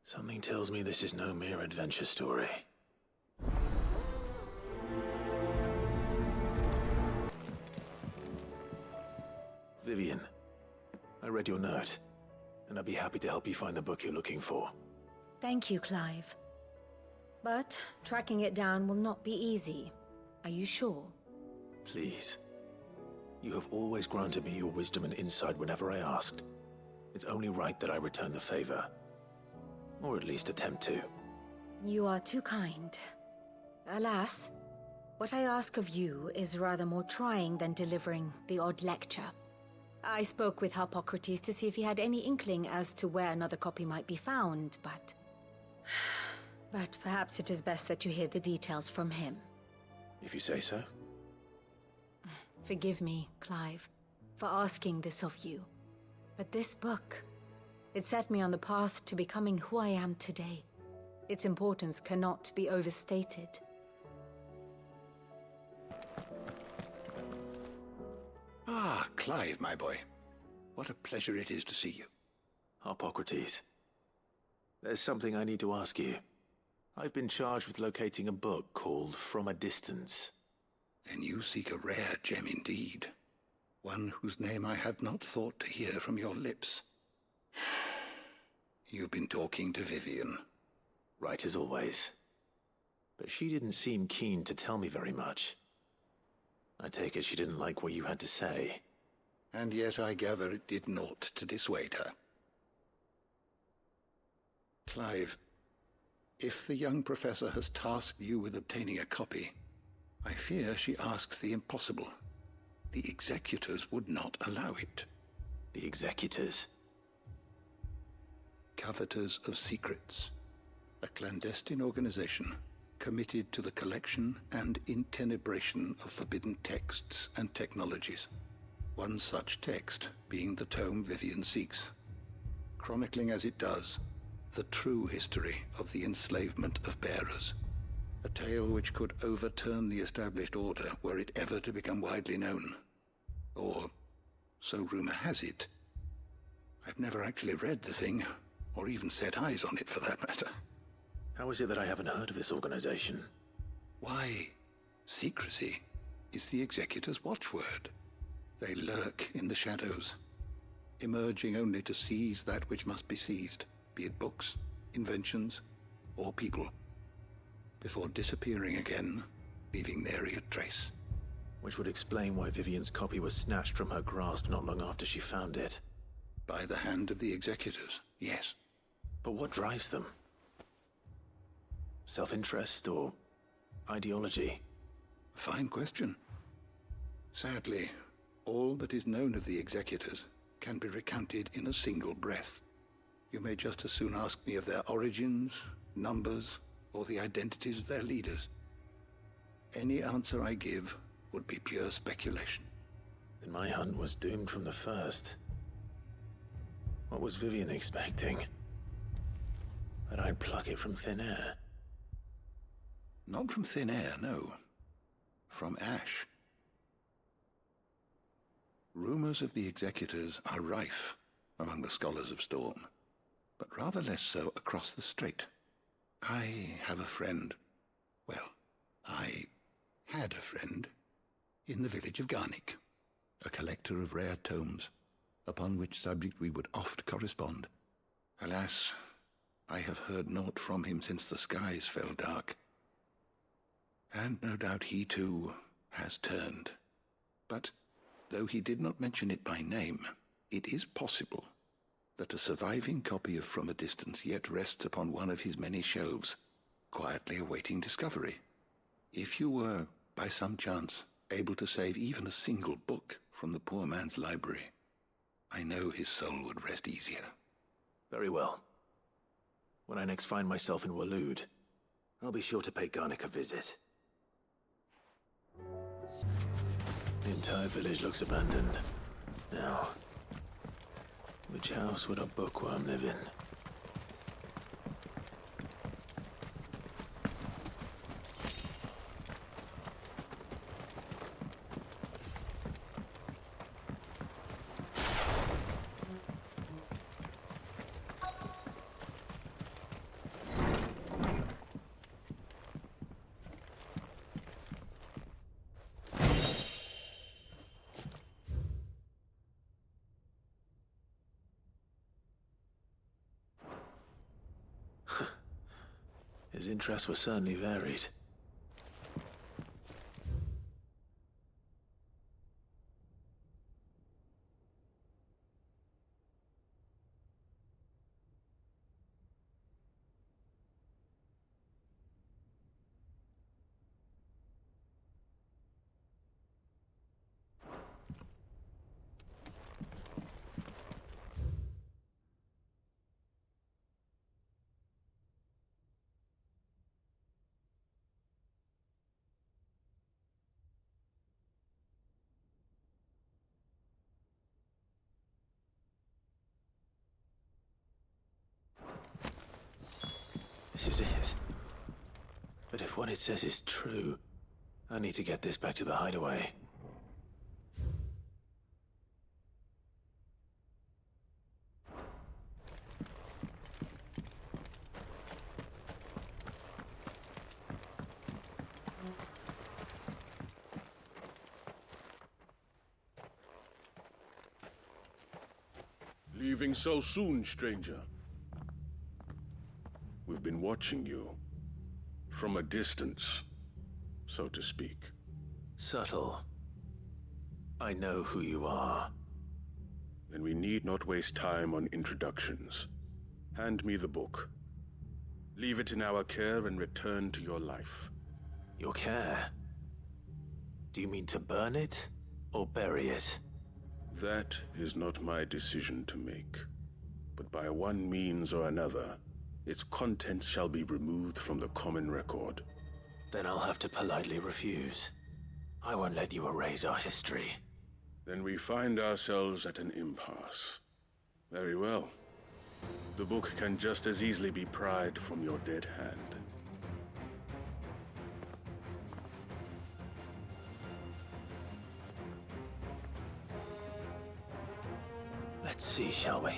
Something tells me this is no mere adventure story. Vivian, I read your note, and I'd be happy to help you find the book you're looking for. Thank you, Clive. But tracking it down will not be easy. Are you sure? Please. You have always granted me your wisdom and insight whenever I asked. It's only right that I return the favor. Or at least attempt to. You are too kind. Alas, what I ask of you is rather more trying than delivering the odd lecture. I spoke with Harpocrates to see if he had any inkling as to where another copy might be found, but... But perhaps it is best that you hear the details from him. If you say so. Forgive me, Clive, for asking this of you. But this book, it set me on the path to becoming who I am today. Its importance cannot be overstated. Ah, Clive, my boy. What a pleasure it is to see you. Harpocrates. There's something I need to ask you. I've been charged with locating a book called From a Distance. Then you seek a rare gem indeed. One whose name I had not thought to hear from your lips. You've been talking to Vivian. Right as always. But she didn't seem keen to tell me very much. I take it she didn't like what you had to say. And yet I gather it did naught to dissuade her. Clive, if the young professor has tasked you with obtaining a copy, I fear she asks the impossible. The executors would not allow it. The executors? Coveters of Secrets. A clandestine organization committed to the collection and intenebration of forbidden texts and technologies. One such text being the tome Vivian seeks, chronicling as it does the true history of the enslavement of bearers, a tale which could overturn the established order were it ever to become widely known. Or, so rumor has it. I've never actually read the thing, or even set eyes on it for that matter. How is it that I haven't heard of this organization? Why, secrecy is the executor's watchword. They lurk in the shadows, emerging only to seize that which must be seized, be it books, inventions, or people, before disappearing again, leaving nary a trace. Which would explain why Vivian's copy was snatched from her grasp not long after she found it. By the hand of the executors, yes. But what drives them? Self-interest or ideology? Fine question. Sadly, all that is known of the executors can be recounted in a single breath. You may just as soon ask me of their origins, numbers, or the identities of their leaders. Any answer I give would be pure speculation. Then my hunt was doomed from the first. What was Vivian expecting? That I'd pluck it from thin air? Not from thin air, no. From ash. Rumors of the executors are rife among the scholars of Storm, but rather less so across the strait. I have a friend. Well, I had a friend in the village of Garnick, a collector of rare tomes, upon which subject we would oft correspond. Alas, I have heard naught from him since the skies fell dark. And no doubt he too has turned. But though he did not mention it by name, it is possible that a surviving copy of From a Distance yet rests upon one of his many shelves, quietly awaiting discovery. If you were, by some chance, able to save even a single book from the poor man's library, I know his soul would rest easier. Very well. When I next find myself in Waloed, I'll be sure to pay Garnick a visit. The entire village looks abandoned. Now, which house would a bookworm live in? His interests were certainly varied. This is it. But if what it says is true, I need to get this back to the hideaway. Leaving so soon, stranger? We've been watching you. From a distance, so to speak. Subtle. I know who you are. Then we need not waste time on introductions. Hand me the book. Leave it in our care and return to your life. Your care? Do you mean to burn it, or bury it? That is not my decision to make. But by one means or another, its contents shall be removed from the common record. Then I'll have to politely refuse. I won't let you erase our history. Then we find ourselves at an impasse. Very well. The book can just as easily be pried from your dead hand. Let's see, shall we?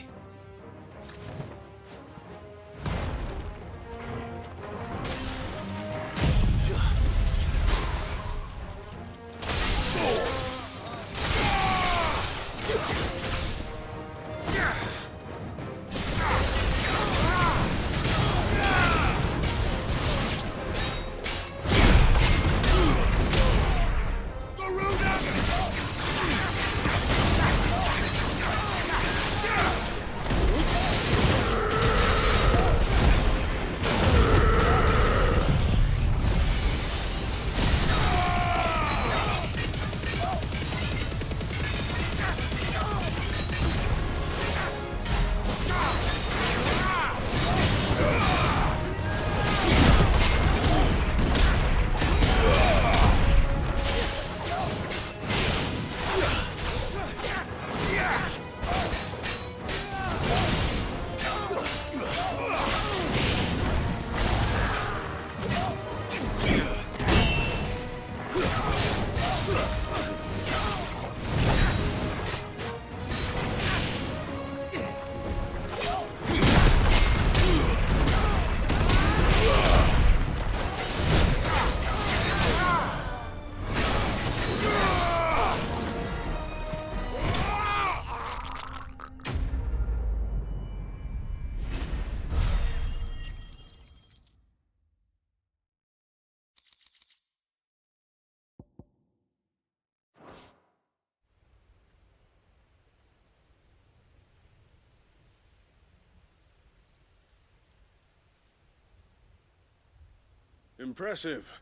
Impressive.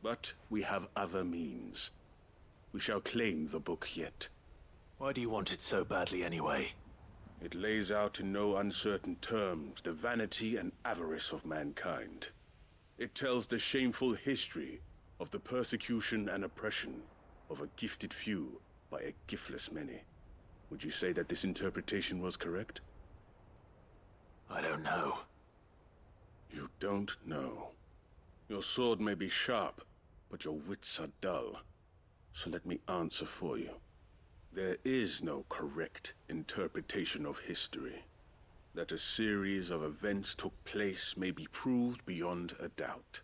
But we have other means. We shall claim the book yet. Why do you want it so badly anyway? It lays out in no uncertain terms the vanity and avarice of mankind. It tells the shameful history of the persecution and oppression of a gifted few by a giftless many. Would you say that this interpretation was correct? I don't know. You don't know. Your sword may be sharp, but your wits are dull. So let me answer for you. There is no correct interpretation of history. That a series of events took place may be proved beyond a doubt.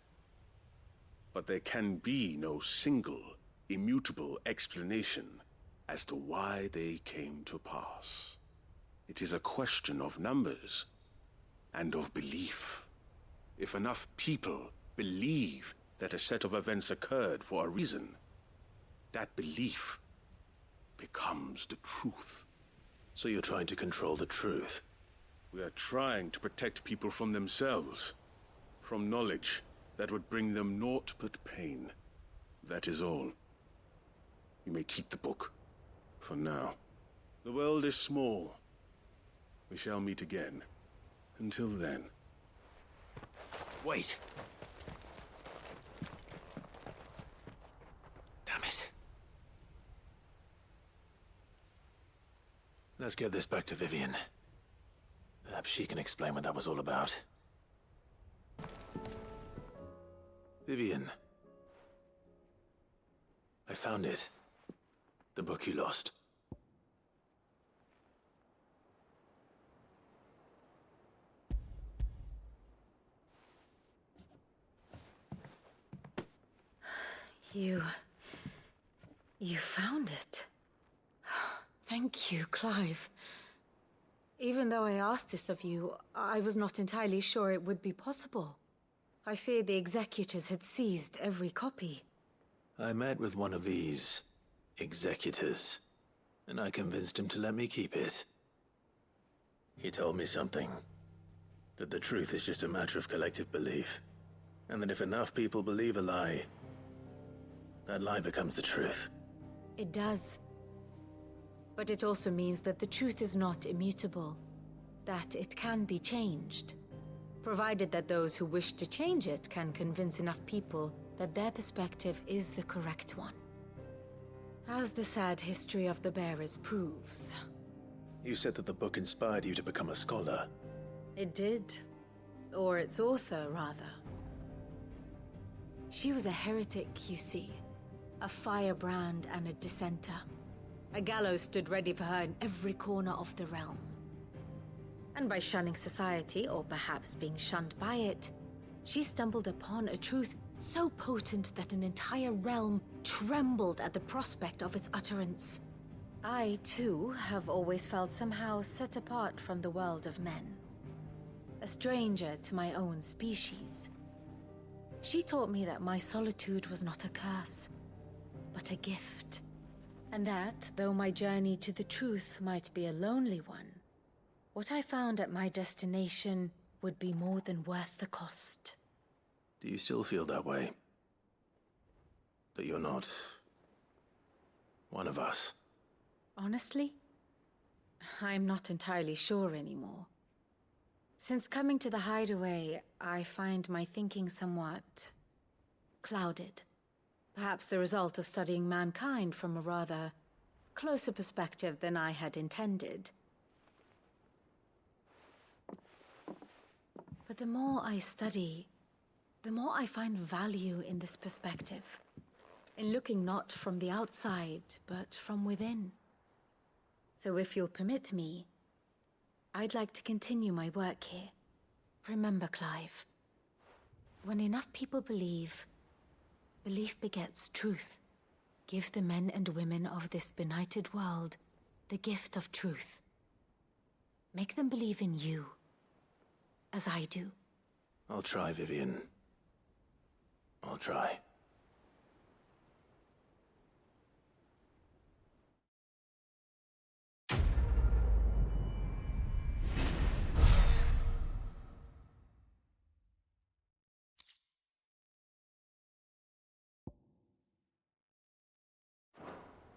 But there can be no single, immutable explanation as to why they came to pass. It is a question of numbers and of belief. If enough people believe that a set of events occurred for a reason, that belief becomes the truth. So you're trying to control the truth? We are trying to protect people from themselves, from knowledge that would bring them naught but pain. That is all. You may keep the book, for now. The world is small. We shall meet again. Until then. Wait! Damn it. Let's get this back to Vivian. Perhaps she can explain what that was all about. Vivian. I found it. The book you lost. You found it. Thank you, Clive. Even though I asked this of you, I was not entirely sure it would be possible. I feared the executors had seized every copy. I met with one of these executors, and I convinced him to let me keep it. He told me something. That the truth is just a matter of collective belief. And that if enough people believe a lie, that lie becomes the truth. It does. But it also means that the truth is not immutable. That it can be changed. Provided that those who wish to change it can convince enough people that their perspective is the correct one. As the sad history of the bearers proves. You said that the book inspired you to become a scholar. It did. Or its author, rather. She was a heretic, you see. A firebrand and a dissenter. A gallows stood ready for her in every corner of the realm. And by shunning society, or perhaps being shunned by it, she stumbled upon a truth so potent that an entire realm trembled at the prospect of its utterance. I, too, have always felt somehow set apart from the world of men. A stranger to my own species. She taught me that my solitude was not a curse, but a gift. And that, though my journey to the truth might be a lonely one, what I found at my destination would be more than worth the cost. Do you still feel that way? That you're not one of us? Honestly, I'm not entirely sure anymore. Since coming to the hideaway, I find my thinking somewhat clouded. Perhaps the result of studying mankind from a rather closer perspective than I had intended. But the more I study, the more I find value in this perspective. In looking not from the outside, but from within. So if you'll permit me, I'd like to continue my work here. Remember, Clive, when enough people believe, belief begets truth. Give the men and women of this benighted world the gift of truth. Make them believe in you, as I do. I'll try, Vivian. I'll try.